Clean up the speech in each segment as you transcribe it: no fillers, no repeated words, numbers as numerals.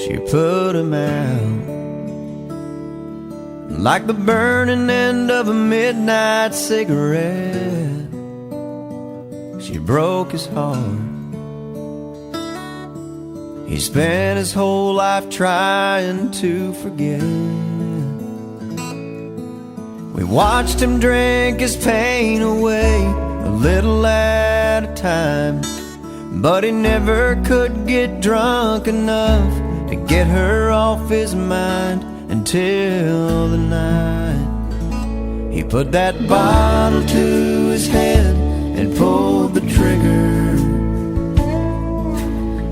she put him out. Like the burning end of a midnight cigarette, she broke his heart. He spent his whole life trying to forget. We watched him drink his pain away, a little at a time, but he never could get drunk enough to get her off his mind until the night he put that bottle to his head and pulled the trigger,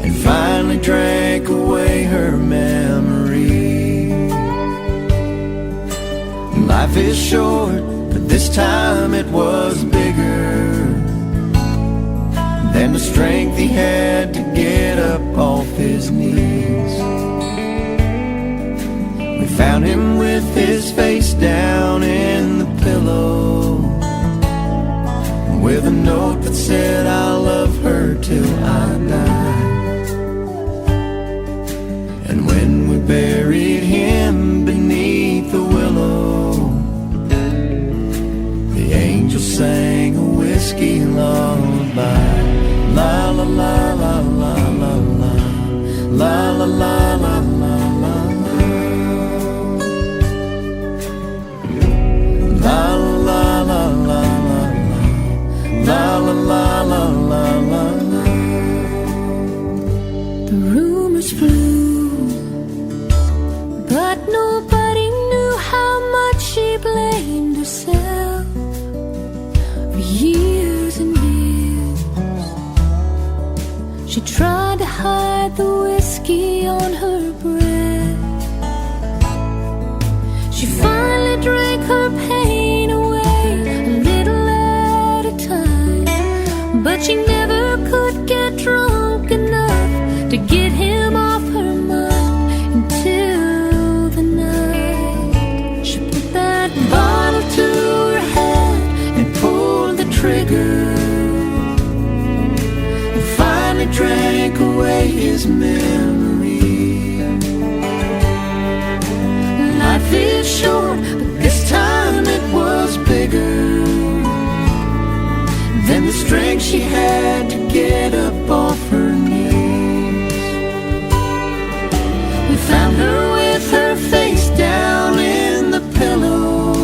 and finally drank away her memory. Life is short, but this time it was bigger than the strength he had to get up off his knees. We found him with his face down in the pillow, with a note that said, "I'll love her till I die." And when we buried him beneath the willow, the angel sang a whiskey lullaby. La la la la la la la, la la la la la la, la la la la la, la la la la la la. The rumors flew, but nobody knew how much she blamed herself for years and years. She tried to hide the whiskey on her breath. She finally drank her pain away, a little at a time, but she never could get drunk enough to get him off her mind until the night she put that bottle to her head and pulled the trigger, and finally drank away his memory. Life is short, but this time it was bigger than the strength she had to get up off her knees. We found her with her face down in the pillow,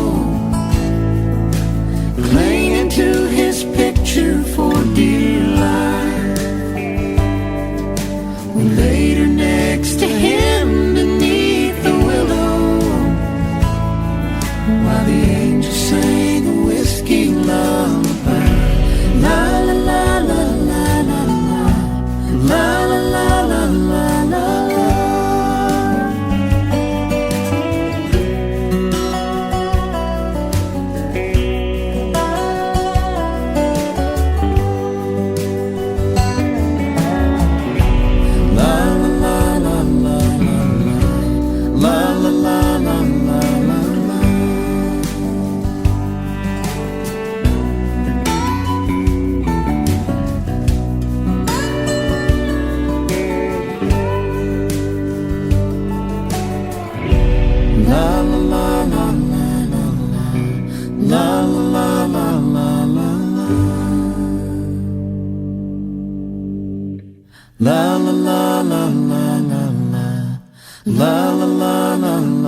clinging to his picture for dear life. We laid her next to him beneath the willow, while the angel sang a whiskey lullaby. La la la la la la la, la la la la la la. La la la la la la la, la la la la la.